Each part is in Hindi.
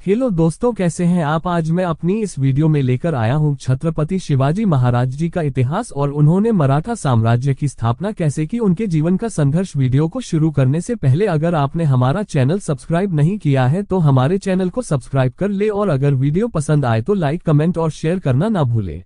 हेलो दोस्तों, कैसे हैं आप। आज मैं अपनी इस वीडियो में लेकर आया हूं छत्रपति शिवाजी महाराज जी का इतिहास और उन्होंने मराठा साम्राज्य की स्थापना कैसे की, उनके जीवन का संघर्ष। वीडियो को शुरू करने से पहले अगर आपने हमारा चैनल सब्सक्राइब नहीं किया है तो हमारे चैनल को सब्सक्राइब कर ले और अगर वीडियो पसंद आए तो लाइक, कमेंट और शेयर करना ना भूले।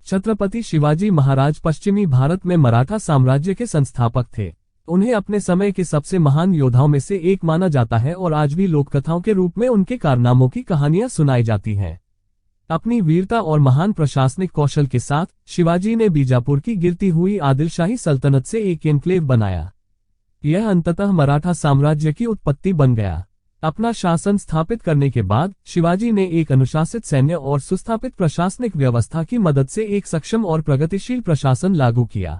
छत्रपति शिवाजी महाराज पश्चिमी भारत में मराठा साम्राज्य के संस्थापक थे। उन्हें अपने समय के सबसे महान योद्धाओं में से एक माना जाता है और आज भी लोककथाओं के रूप में उनके कारनामों की कहानियां सुनाई जाती हैं। अपनी वीरता और महान प्रशासनिक कौशल के साथ शिवाजी ने बीजापुर की गिरती हुई आदिलशाही सल्तनत से एक एन्क्लेव बनाया। यह अंततः मराठा साम्राज्य की उत्पत्ति बन गया। अपना शासन स्थापित करने के बाद शिवाजी ने एक अनुशासित सैन्य और सुस्थापित प्रशासनिक व्यवस्था की मदद से एक सक्षम और प्रगतिशील प्रशासन लागू किया।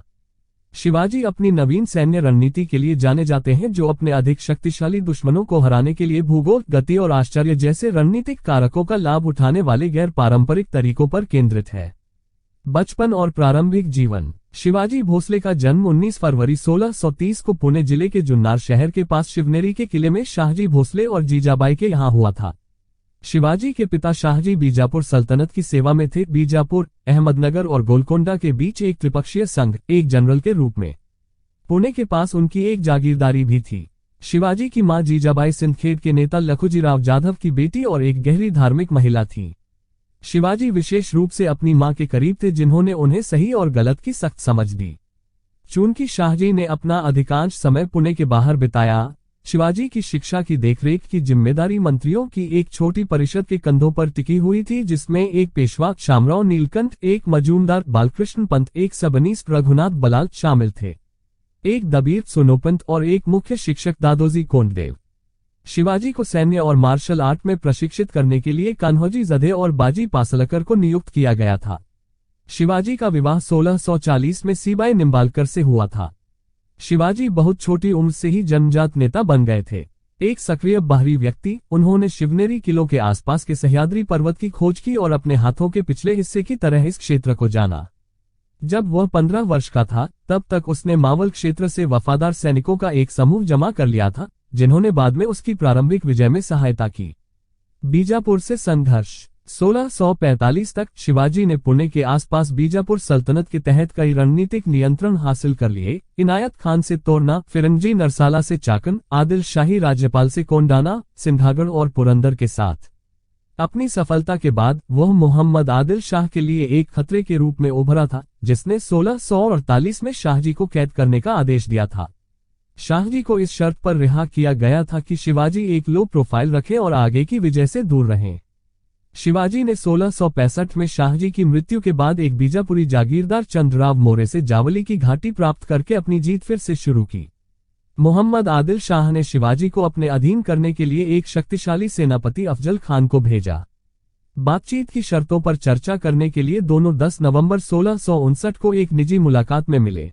शिवाजी अपनी नवीन सैन्य रणनीति के लिए जाने जाते हैं, जो अपने अधिक शक्तिशाली दुश्मनों को हराने के लिए भूगोल, गति और आश्चर्य जैसे रणनीतिक कारकों का लाभ उठाने वाले गैर पारंपरिक तरीकों पर केंद्रित है। बचपन और प्रारंभिक जीवन। शिवाजी भोसले का जन्म 19 फरवरी 1630 को पुणे जिले के जुन्नर शहर के पास शिवनेरी के किले में शाहजी भोसले और जीजाबाई के यहाँ हुआ था। शिवाजी के पिता शाहजी बीजापुर सल्तनत की सेवा में थे। बीजापुर, अहमदनगर और गोलकोंडा के बीच एक त्रिपक्षीय संघ, एक जनरल के रूप में। पुणे के पास उनकी एक जागीरदारी भी थी। शिवाजी की मां जीजाबाई सिंदखेड़ के नेता लखुजीराव जाधव की बेटी और एक गहरी धार्मिक महिला थी। शिवाजी विशेष रूप से अपनी मां के करीब थे, जिन्होंने उन्हें सही और गलत की सख्त समझ दी। चूंकि शाहजी ने अपना अधिकांश समय पुणे के बाहर बिताया, शिवाजी की शिक्षा की देखरेख की जिम्मेदारी मंत्रियों की एक छोटी परिषद के कंधों पर टिकी हुई थी, जिसमें एक पेशवा शामराव नीलकंठ, एक मजूमदार बालकृष्ण पंत, एक सबनीस रघुनाथ बलाल शामिल थे, एक दबीर सोनोपंत और एक मुख्य शिक्षक दादोजी कोंडदेव। शिवाजी को सैन्य और मार्शल आर्ट में प्रशिक्षित करने के लिए कान्होजी जधे और बाजी पासलकर को नियुक्त किया गया था। शिवाजी का विवाह 1640 में सीबाई निम्बालकर से हुआ था। शिवाजी बहुत छोटी उम्र से ही जन्मजात नेता बन गए थे। एक सक्रिय बाहरी व्यक्ति, उन्होंने शिवनेरी किलों के आसपास के सह्याद्री पर्वत की खोज की और अपने हाथों के पिछले हिस्से की तरह इस क्षेत्र को जाना। जब वह 15 वर्ष का था, तब तक उसने मावल क्षेत्र से वफादार सैनिकों का एक समूह जमा कर लिया था, जिन्होंने बाद में उसकी प्रारंभिक विजय में सहायता की। बीजापुर से संघर्ष। 1645 तक शिवाजी ने पुणे के आसपास बीजापुर सल्तनत के तहत कई रणनीतिक नियंत्रण हासिल कर लिए। इनायत खान से तोरना, फिरंगी नरसाला से चाकन, आदिल शाही राज्यपाल से कोंडाना, सिंधागढ़ और पुरंदर के साथ। अपनी सफलता के बाद वह मोहम्मद आदिल शाह के लिए एक खतरे के रूप में उभरा था, जिसने 1648 में शाहजी को कैद करने का आदेश दिया था। शाहजी को इस शर्त पर रिहा किया गया था कि शिवाजी एक लो प्रोफाइल रखें और आगे की विजय से दूर रहें। शिवाजी ने 1665 में शाहजी की मृत्यु के बाद एक बीजापुरी जागीरदार चंद्रराव मोरे से जावली की घाटी प्राप्त करके अपनी जीत फिर से शुरू की। मोहम्मद आदिल शाह ने शिवाजी को अपने अधीन करने के लिए एक शक्तिशाली सेनापति अफजल खान को भेजा। बातचीत की शर्तों पर चर्चा करने के लिए दोनों 10 नवंबर 1659 को एक निजी मुलाकात में मिले।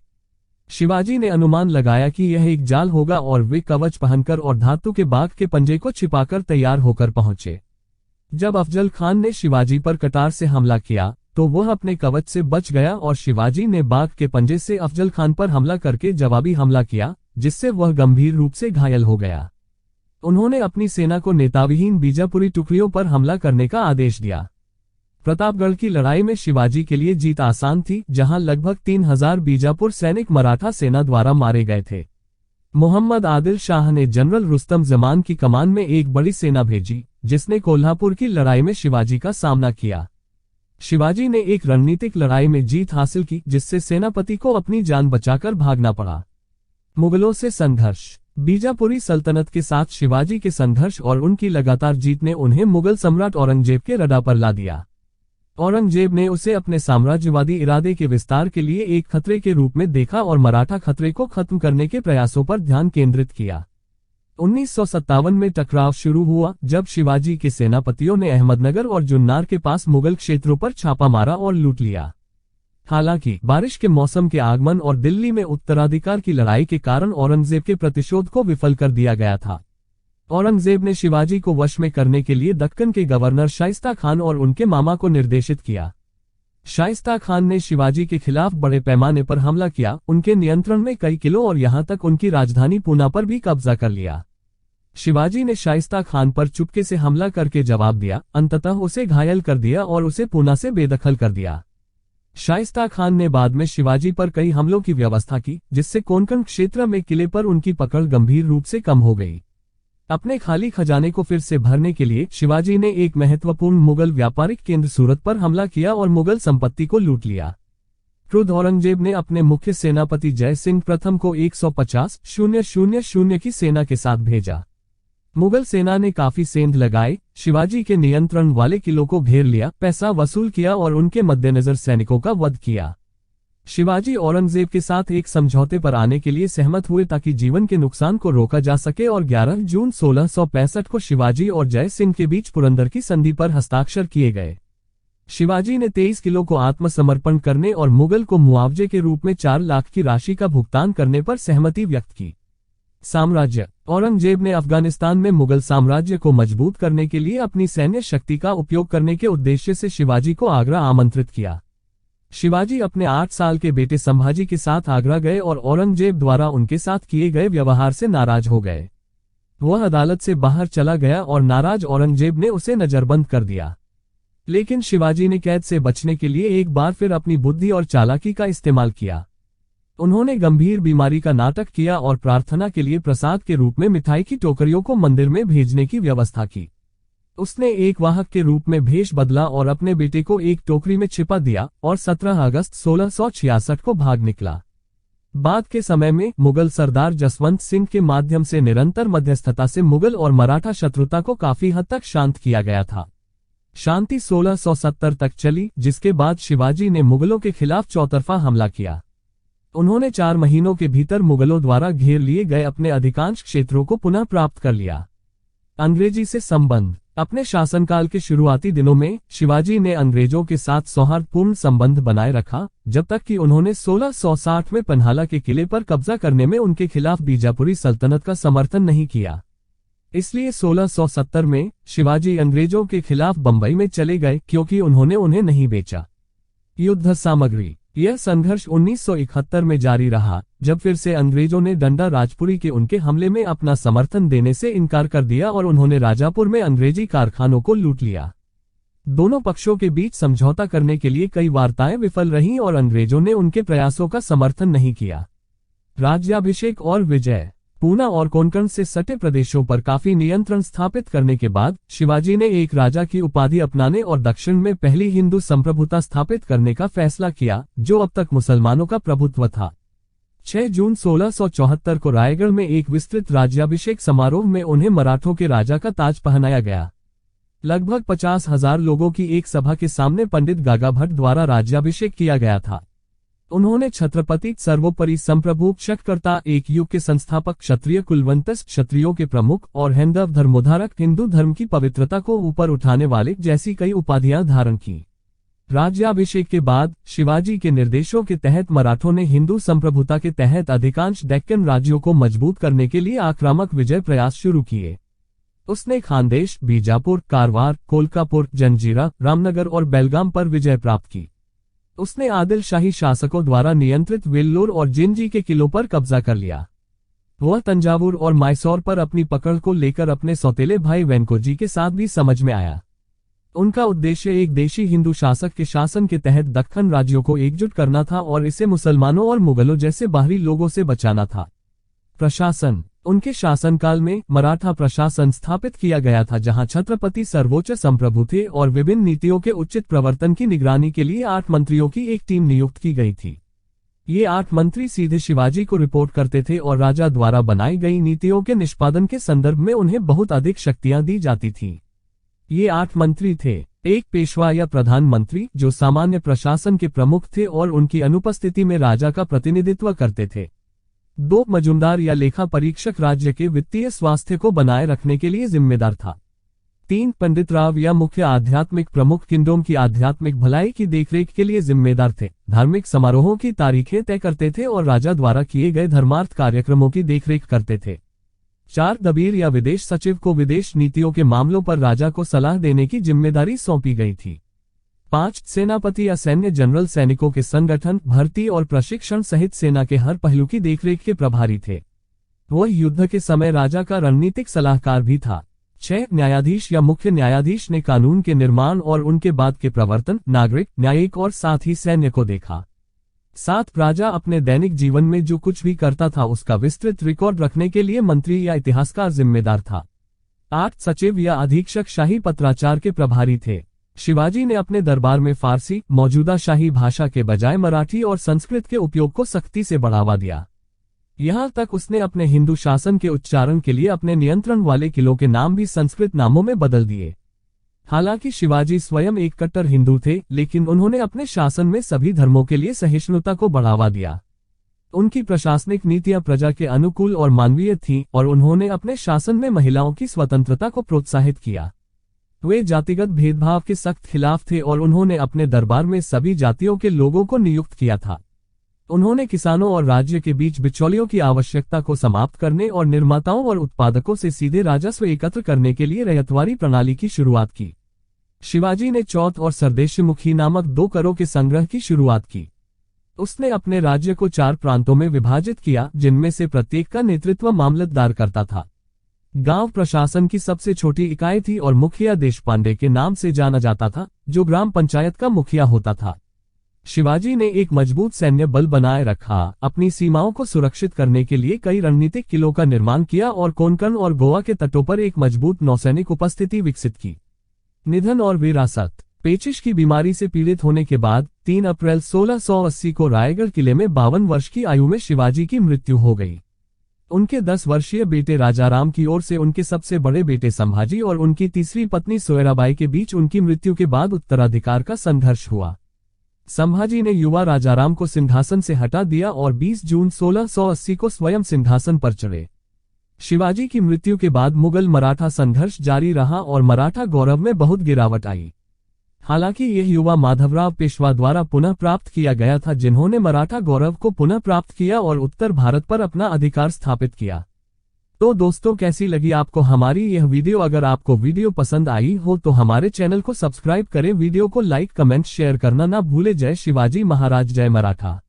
शिवाजी ने अनुमान लगाया कि यह एक जाल होगा और वे कवच पहनकर और धातु के बाघ के पंजे को छिपाकर तैयार होकर पहुंचे। जब अफजल खान ने शिवाजी पर कटार से हमला किया तो वह अपने कवच से बच गया और शिवाजी ने बाघ के पंजे से अफजल खान पर हमला करके जवाबी हमला किया, जिससे वह गंभीर रूप से घायल हो गया। उन्होंने अपनी सेना को नेताविहीन बीजापुरी टुकड़ियों पर हमला करने का आदेश दिया। प्रतापगढ़ की लड़ाई में शिवाजी के लिए जीत आसान थी, जहां लगभग 3000 बीजापुर सैनिक मराठा सेना द्वारा मारे गए थे। मोहम्मद आदिल शाह ने जनरल रुस्तम जमान की कमान में एक बड़ी सेना भेजी, जिसने कोल्हापुर की लड़ाई में शिवाजी का सामना किया। शिवाजी ने एक रणनीतिक लड़ाई में जीत हासिल की, जिससे सेनापति को अपनी जान बचाकर भागना पड़ा। मुगलों से संघर्ष। बीजापुरी सल्तनत के साथ शिवाजी के संघर्ष और उनकी लगातार जीत ने उन्हें मुगल सम्राट औरंगजेब के रडार पर ला दिया। औरंगजेब ने उसे अपने साम्राज्यवादी इरादे के विस्तार के लिए एक खतरे के रूप में देखा और मराठा खतरे को खत्म करने के प्रयासों पर ध्यान केंद्रित किया। 1957 में टकराव शुरू हुआ, जब शिवाजी के सेनापतियों ने अहमदनगर और जुन्नर के पास मुगल क्षेत्रों पर छापा मारा और लूट लिया। हालांकि बारिश के मौसम के आगमन और दिल्ली में उत्तराधिकार की लड़ाई के कारण औरंगजेब के प्रतिशोध को विफल कर दिया गया था। औरंगजेब ने शिवाजी को वश में करने के लिए दक्कन के गवर्नर शाइस्ता खान और उनके मामा को निर्देशित किया। शाइस्ता खान ने शिवाजी के खिलाफ बड़े पैमाने पर हमला किया, उनके नियंत्रण में कई किलों और यहां तक उनकी राजधानी पूना पर भी कब्जा कर लिया। शिवाजी ने शाइस्ता खान पर चुपके से हमला करके जवाब दिया, अंततः उसे घायल कर दिया और उसे पूना से बेदखल कर दिया। शाइस्ता खान ने बाद में शिवाजी पर कई हमलों की व्यवस्था की, जिससे कोंकण क्षेत्र में किले पर उनकी पकड़ गंभीर रूप से कम हो गई। अपने खाली खजाने को फिर से भरने के लिए शिवाजी ने एक महत्वपूर्ण मुगल व्यापारिक केंद्र सूरत पर हमला किया और मुगल संपत्ति को लूट लिया। क्रुद्ध औरंगजेब ने अपने मुख्य सेनापति जय सिंह प्रथम को 150,000 की सेना के साथ भेजा। मुगल सेना ने काफी सेंध लगाए, शिवाजी के नियंत्रण वाले किलों को घेर लिया, पैसा वसूल किया और उनके मद्देनजर सैनिकों का वध किया। शिवाजी औरंगजेब के साथ एक समझौते पर आने के लिए सहमत हुए ताकि जीवन के नुकसान को रोका जा सके और 11 जून 1665 को शिवाजी और जय सिंह के बीच पुरंदर की संधि पर हस्ताक्षर किए गए। शिवाजी ने 23 किलों को आत्मसमर्पण करने और मुगल को मुआवजे के रूप में 4 लाख की राशि का भुगतान करने पर सहमति व्यक्त की। साम्राज्य। औरंगजेब ने अफगानिस्तान में मुगल साम्राज्य को मजबूत करने के लिए अपनी सैन्य शक्ति का उपयोग करने के उद्देश्य से शिवाजी को आगरा आमंत्रित किया। शिवाजी अपने 8 साल के बेटे संभाजी के साथ आगरा गए और औरंगजेब द्वारा उनके साथ किए गए व्यवहार से नाराज हो गए। वह अदालत से बाहर चला गया और नाराज औरंगजेब ने उसे नजरबंद कर दिया। लेकिन शिवाजी ने कैद से बचने के लिए एक बार फिर अपनी बुद्धि और चालाकी का इस्तेमाल किया। उन्होंने गंभीर बीमारी का नाटक किया और प्रार्थना के लिए प्रसाद के रूप में मिठाई की टोकरियों को मंदिर में भेजने की व्यवस्था की। उसने एक वाहक के रूप में भेष बदला और अपने बेटे को एक टोकरी में छिपा दिया और 17 अगस्त 1666 को भाग निकला। बाद के समय में मुगल सरदार जसवंत सिंह के माध्यम से निरंतर मध्यस्थता से मुगल और मराठा शत्रुता को काफी हद तक शांत किया गया था। शांति 1670 तक चली, जिसके बाद शिवाजी ने मुगलों के खिलाफ चौतरफा हमला किया। उन्होंने 4 महीनों के भीतर मुगलों द्वारा घेर लिए गए अपने अधिकांश क्षेत्रों को पुनः प्राप्त कर लिया। अंग्रेजी से संबंध। अपने शासनकाल के शुरुआती दिनों में शिवाजी ने अंग्रेजों के साथ सौहार्दपूर्ण संबंध बनाए रखा, जब तक कि उन्होंने 1660 में पन्हाला के किले पर कब्जा करने में उनके खिलाफ बीजापुरी सल्तनत का समर्थन नहीं किया। इसलिए 1670 में शिवाजी अंग्रेजों के खिलाफ बंबई में चले गए, क्योंकि उन्होंने उन्हें नहीं बेचा। युद्ध सामग्री। यह संघर्ष 1971 में जारी रहा, जब फिर से अंग्रेजों ने डंडा राजपुरी के उनके हमले में अपना समर्थन देने से इनकार कर दिया और उन्होंने राजापुर में अंग्रेजी कारखानों को लूट लिया। दोनों पक्षों के बीच समझौता करने के लिए कई वार्ताएं विफल रहीं और अंग्रेजों ने उनके प्रयासों का समर्थन नहीं किया। राज्याभिषेक और विजय। पूना और कोंकण से सटे प्रदेशों पर काफी नियंत्रण स्थापित करने के बाद शिवाजी ने एक राजा की उपाधि अपनाने और दक्षिण में पहली हिंदू संप्रभुता स्थापित करने का फैसला किया, जो अब तक मुसलमानों का प्रभुत्व था। 6 जून 1674 को रायगढ़ में एक विस्तृत राज्याभिषेक समारोह में उन्हें मराठों के राजा का ताज पहनाया गया। लगभग 50,000 लोगों की एक सभा के सामने पंडित गागा भट्ट द्वारा राज्याभिषेक किया गया था। उन्होंने छत्रपति सर्वोपरि संप्रभु क्षत्रकर्ता एक युग के संस्थापक क्षत्रिय कुलवंतस क्षत्रियों के प्रमुख और हैंदव धर्मोद्धारक हिंदू धर्म की पवित्रता को ऊपर उठाने वाले जैसी कई उपाधियां धारण की। राज्याभिषेक के बाद शिवाजी के निर्देशों के तहत मराठों ने हिंदू संप्रभुता के तहत अधिकांश डेक्कन राज्यों को मजबूत करने के लिए आक्रामक विजय प्रयास शुरू किए। उसने खानदेश, बीजापुर, कारवार, कोलकापुर, जंजीरा, रामनगर और बेलगाम पर विजय प्राप्त की। उसने आदिल शाही शासकों द्वारा नियंत्रित वेल्लोर और जिंजी के किलों पर कब्जा कर लिया। वह तंजावुर और मैसूर पर अपनी पकड़ को लेकर अपने सौतेले भाई वेंकोजी के साथ भी समझ में आया। उनका उद्देश्य एक देशी हिंदू शासक के शासन के तहत दक्खन राज्यों को एकजुट करना था और इसे मुसलमानों और मुगलों जैसे बाहरी लोगों से बचाना था। प्रशासन। उनके शासनकाल में मराठा प्रशासन स्थापित किया गया था, जहां छत्रपति सर्वोच्च संप्रभु थे और विभिन्न नीतियों के उचित प्रवर्तन की निगरानी के लिए 8 मंत्रियों की एक टीम नियुक्त की गई थी। ये 8 मंत्री सीधे शिवाजी को रिपोर्ट करते थे और राजा द्वारा बनाई गई नीतियों के निष्पादन के संदर्भ में उन्हें बहुत अधिक शक्तियां दी जाती थी। ये 8 मंत्री थे। एक पेशवा या प्रधानमंत्री, जो सामान्य प्रशासन के प्रमुख थे और उनकी अनुपस्थिति में राजा का प्रतिनिधित्व करते थे। 2 मजूमदार या लेखा परीक्षक राज्य के वित्तीय स्वास्थ्य को बनाए रखने के लिए जिम्मेदार था। 3 पंडित राव या मुख्य आध्यात्मिक प्रमुख किंगडम की आध्यात्मिक भलाई की देखरेख के लिए जिम्मेदार थे, धार्मिक समारोहों की तारीखें तय करते थे और राजा द्वारा किए गए धर्मार्थ कार्यक्रमों की देखरेख करते थे। 4 दबीर या विदेश सचिव को विदेश नीतियों के मामलों पर राजा को सलाह देने की जिम्मेदारी सौंपी गई थी। 5 सेनापति या सैन्य जनरल सैनिकों के संगठन, भर्ती और प्रशिक्षण सहित सेना के हर पहलू की देखरेख के प्रभारी थे। वह युद्ध के समय राजा का रणनीतिक सलाहकार भी था। 6 न्यायाधीश या मुख्य न्यायाधीश ने कानून के निर्माण और उनके बाद के प्रवर्तन, नागरिक, न्यायिक और साथ ही सैन्य को देखा। 7 राजा अपने दैनिक जीवन में जो कुछ भी करता था उसका विस्तृत रिकॉर्ड रखने के लिए मंत्री या इतिहासकार जिम्मेदार था। 8 सचिव या अधीक्षक शाही पत्राचार के प्रभारी थे। शिवाजी ने अपने दरबार में फारसी, मौजूदा शाही भाषा के बजाय मराठी और संस्कृत के उपयोग को सख्ती से बढ़ावा दिया। यहाँ तक उसने अपने हिंदू शासन के उच्चारण के लिए अपने नियंत्रण वाले किलों के नाम भी संस्कृत नामों में बदल दिए। हालांकि शिवाजी स्वयं एक कट्टर हिंदू थे, लेकिन उन्होंने अपने शासन में सभी धर्मों के लिए सहिष्णुता को बढ़ावा दिया। उनकी प्रशासनिक नीतियां प्रजा के अनुकूल और मानवीय थीं और उन्होंने अपने शासन में महिलाओं की स्वतंत्रता को प्रोत्साहित किया। वे जातिगत भेदभाव के सख्त खिलाफ थे और उन्होंने अपने दरबार में सभी जातियों के लोगों को नियुक्त किया था। उन्होंने किसानों और राज्य के बीच बिचौलियों की आवश्यकता को समाप्त करने और निर्माताओं और उत्पादकों से सीधे राजस्व एकत्र करने के लिए रैयतवारी प्रणाली की शुरुआत की। शिवाजी ने चौथ और सरदेशमुखी नामक 2 करों के संग्रह की शुरुआत की। उसने अपने राज्य को 4 प्रांतों में विभाजित किया, जिनमें से प्रत्येक का नेतृत्व मामलतदार करता था। गांव प्रशासन की सबसे छोटी इकाई थी और मुखिया देशपांडे के नाम से जाना जाता था, जो ग्राम पंचायत का मुखिया होता था। शिवाजी ने एक मजबूत सैन्य बल बनाए रखा, अपनी सीमाओं को सुरक्षित करने के लिए कई रणनीतिक किलों का निर्माण किया और कोंकण और गोवा के तटों पर एक मजबूत नौसैनिक उपस्थिति विकसित की। निधन और विरासत। पेचिश की बीमारी से पीड़ित होने के बाद 3 अप्रैल 1680 को रायगढ़ किले में 52 वर्ष की आयु में शिवाजी की मृत्यु हो गई। उनके 10 वर्षीय बेटे राजाराम की ओर से उनके सबसे बड़े बेटे संभाजी और उनकी तीसरी पत्नी सोयराबाई के बीच उनकी मृत्यु के बाद उत्तराधिकार का संघर्ष हुआ। संभाजी ने युवा राजाराम को सिंहासन से हटा दिया और 20 जून 1680 को स्वयं सिंहासन पर चढ़े। शिवाजी की मृत्यु के बाद मुगल मराठा संघर्ष जारी रहा और मराठा गौरव में बहुत गिरावट आई। हालांकि यह युवा माधवराव पेशवा द्वारा पुनः प्राप्त किया गया था, जिन्होंने मराठा गौरव को पुनः प्राप्त किया और उत्तर भारत पर अपना अधिकार स्थापित किया। तो दोस्तों, कैसी लगी आपको हमारी यह वीडियो? अगर आपको वीडियो पसंद आई हो तो हमारे चैनल को सब्सक्राइब करें, वीडियो को लाइक, कमेंट, शेयर करना ना भूले। जय शिवाजी महाराज, जय मराठा।